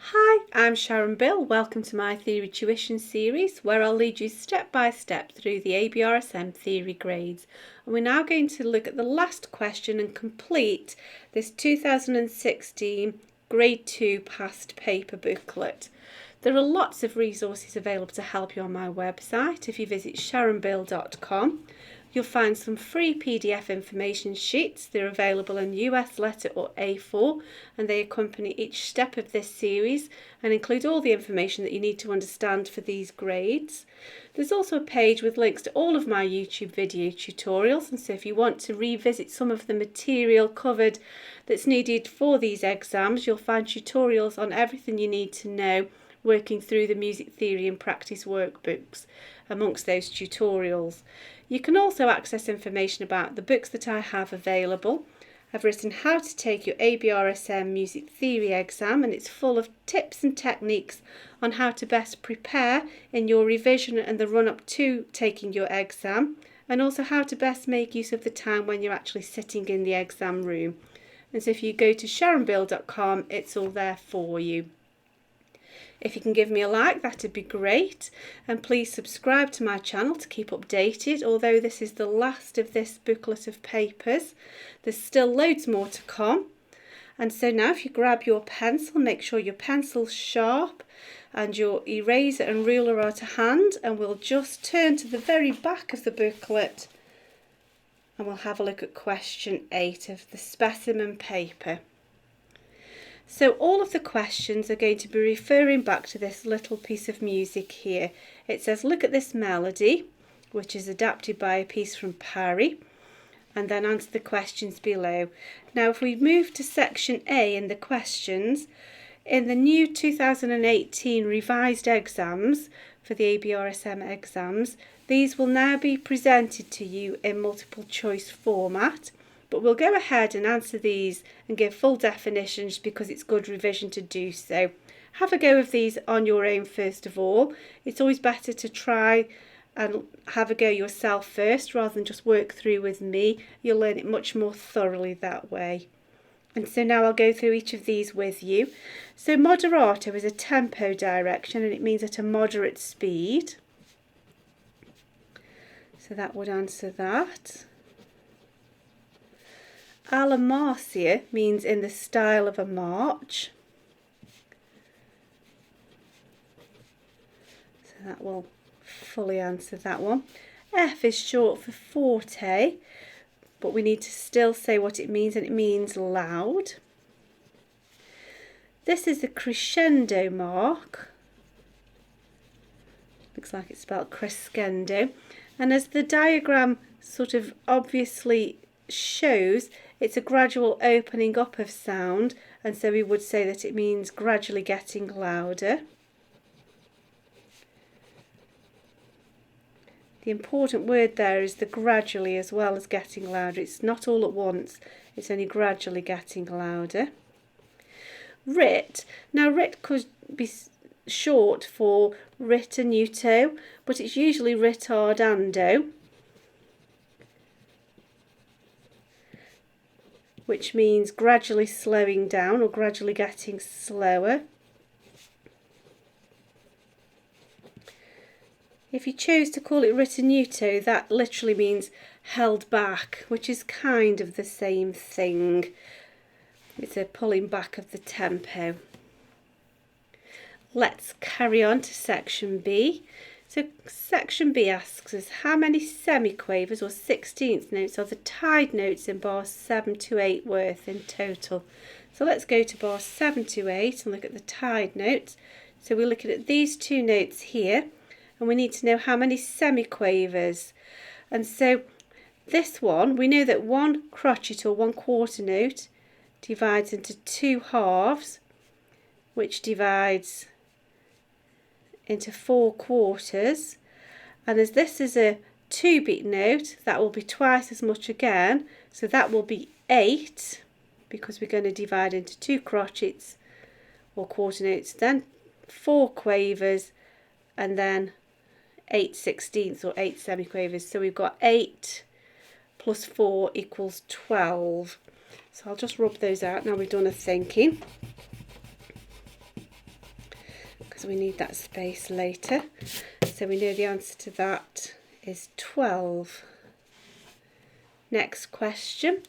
Hi, I'm Sharon Bill. Welcome to my Theory Tuition series where I'll lead you step by step through the ABRSM Theory Grades. And we're now going to look at the last question and complete this 2016 Grade 2 past paper booklet. There are lots of resources available to help you on my website. If you visit sharonbill.com, you'll find some free PDF information sheets. They're available in US letter or A4 and they accompany each step of this series and include all the information that you need to understand for these grades. There's also a page with links to all of my YouTube video tutorials, and so if you want to revisit some of the material covered that's needed for these exams, you'll find tutorials on everything you need to know working through the music theory and practice workbooks amongst those tutorials. You can also access information about the books that I have available. I've written How to Take Your ABRSM Music Theory Exam, and it's full of tips and techniques on how to best prepare in your revision and the run-up to taking your exam, and also how to best make use of the time when you're actually sitting in the exam room. And so if you go to sharonbill.com, it's all there for you. If you can give me a like, that'd be great, and please subscribe to my channel to keep updated. Although this is the last of this booklet of papers, there's still loads more to come. And so now if you grab your pencil, make sure your pencil's sharp and your eraser and ruler are to hand, and we'll just turn to the very back of the booklet and we'll have a look at question 8 of the specimen paper. So all of the questions are going to be referring back to this little piece of music here. It says, look at this melody, which is adapted by a piece from Parry, and then answer the questions below. Now if we move to section A in the questions, in the new 2018 revised exams for the ABRSM exams, these will now be presented to you in multiple choice format. But we'll go ahead and answer these and give full definitions because it's good revision to do so. Have a go of these on your own first of all. It's always better to try and have a go yourself first rather than just work through with me. You'll learn it much more thoroughly that way. And so now I'll go through each of these with you. So moderato is a tempo direction and it means at a moderate speed. So that would answer that. Alla marcia means in the style of a march. So that will fully answer that one. F is short for forte, but we need to still say what it means, and it means loud. This is the crescendo mark. Looks like it's spelled crescendo. And as the diagram sort of obviously shows, it's a gradual opening up of sound, and so we would say that it means gradually getting louder. The important word there is the gradually as well as getting louder. It's not all at once, it's only gradually getting louder. Rit. Now rit could be short for ritenuto, but it's usually ritardando, which means gradually slowing down or gradually getting slower. If you chose to call it ritenuto, that literally means held back, which is kind of the same thing. It's a pulling back of the tempo. Let's carry on to section B. So section B asks us how many semiquavers or 16th notes are the tied notes in bars 7 to 8 worth in total. So let's go to bars 7 to 8 and look at the tied notes. So we're looking at these two notes here and we need to know how many semiquavers. And so this one, we know that one crotchet or 1/4 note divides into 2 halves, which divides into 4 quarters, and as this is a 2-beat note, that will be twice as much again, so that will be 8 because we're going to divide into 2 crotchets or quarter notes, then 4 quavers, and then 8 16ths or 8 semiquavers. So we've got 8 plus 4 equals 12. So I'll just rub those out now we've done a thinking. so we need that space later. So we know the answer to that is 12. Next question.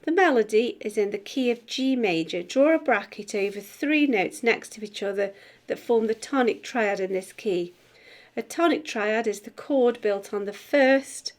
The melody is in the key of G major. Draw a bracket over 3 notes next to each other that form the tonic triad in this key. A tonic triad is the chord built on the first,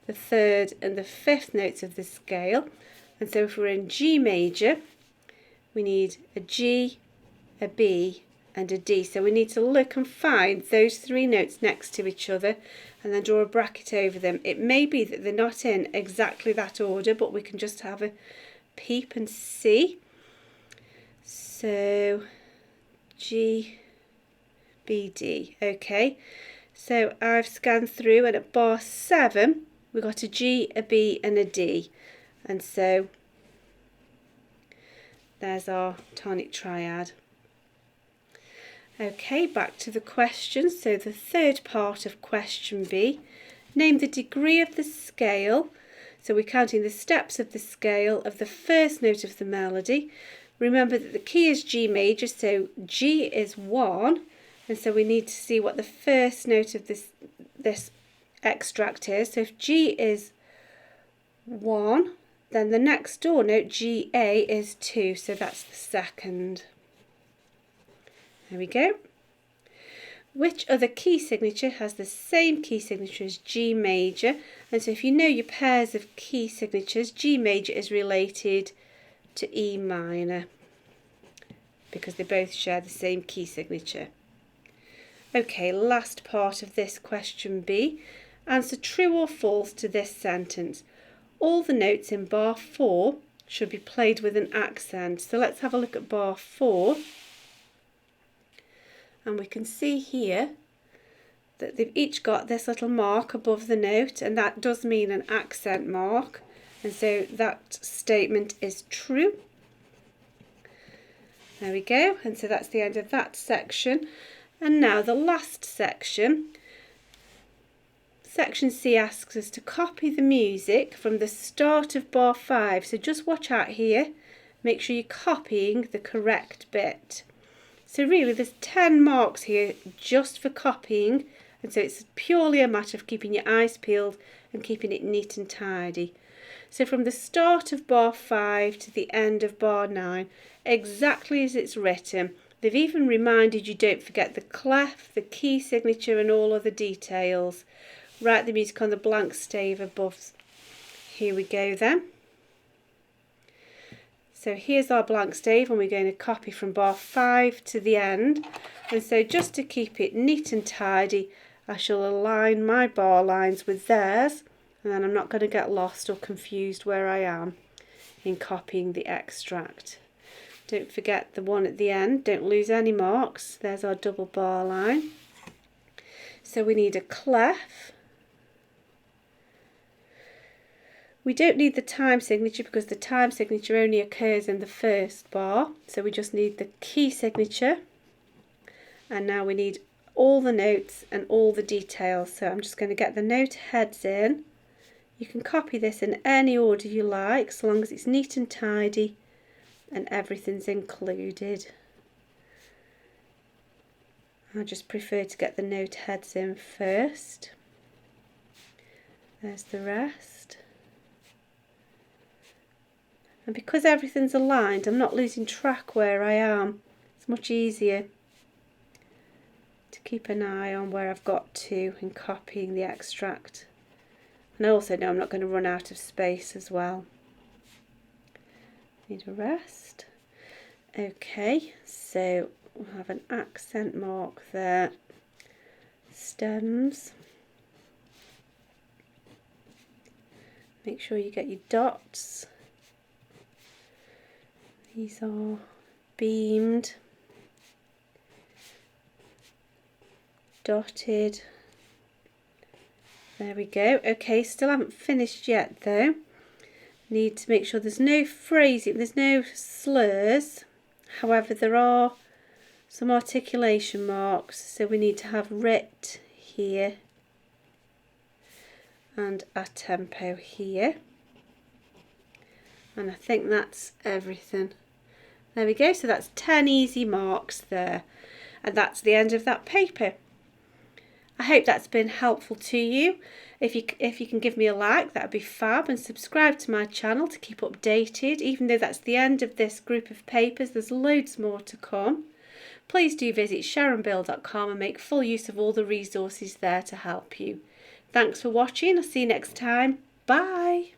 the third and the fifth notes of the scale. And so if we're in G major, we need a G, a B and a D. So we need to look and find those 3 notes next to each other and then draw a bracket over them. It may be that they're not in exactly that order, but we can just have a peep and see. So G, B, D. Okay, so I've scanned through and at bar 7 we've got a G, a B and a D. And so there's our tonic triad. Okay, back to the question. So the third part of question B, name the degree of the scale. So we're counting the steps of the scale of the first note of the melody. Remember that the key is G major, so G is 1, and so we need to see what the first note of this extract is. So if G is 1, then the next door note, GA, is 2, so that's the second. There we go. Which other key signature has the same key signature as G major? And so if you know your pairs of key signatures, G major is related to E minor because they both share the same key signature. Okay, last part of this question B. Answer true or false to this sentence. All the notes in bar 4 should be played with an accent. So let's have a look at bar 4. And we can see here that they've each got this little mark above the note, and that does mean an accent mark, and so that statement is true. There we go, and so that's the end of that section. And now the last section. Section C asks us to copy the music from the start of bar 5, so just watch out here, make sure you're copying the correct bit. So really there's 10 marks here just for copying, and so it's purely a matter of keeping your eyes peeled and keeping it neat and tidy. So from the start of bar 5 to the end of bar 9, exactly as it's written. They've even reminded you don't forget the clef, the key signature and all other details. Write the music on the blank stave above. Here we go then. So here's our blank stave, and we're going to copy from bar 5 to the end. And so just to keep it neat and tidy, I shall align my bar lines with theirs, and then I'm not going to get lost or confused where I am in copying the extract. Don't forget the one at the end, don't lose any marks. There's our double bar line. So we need a clef. We don't need the time signature because the time signature only occurs in the first bar, so we just need the key signature. And now we need all the notes and all the details, so I'm just going to get the note heads in. You can copy this in any order you like, so long as it's neat and tidy and everything's included. I just prefer to get the note heads in first. There's the rest. And because everything's aligned, I'm not losing track where I am. It's much easier to keep an eye on where I've got to in copying the extract. And I also know I'm not going to run out of space as well. Need a rest. Okay, so we'll have an accent mark there. Stems. Make sure you get your dots. These are beamed, dotted. There we go. Okay, still haven't finished yet though. Need to make sure there's no phrasing, there's no slurs. However, there are some articulation marks, so we need to have writ here and a tempo here. And I think that's everything. There we go, so that's 10 easy marks there. And that's the end of that paper. I hope that's been helpful to you. If you can give me a like, that would be fab, and subscribe to my channel to keep updated. Even though that's the end of this group of papers, there's loads more to come. Please do visit sharonbill.com and make full use of all the resources there to help you. Thanks for watching. I'll see you next time. Bye.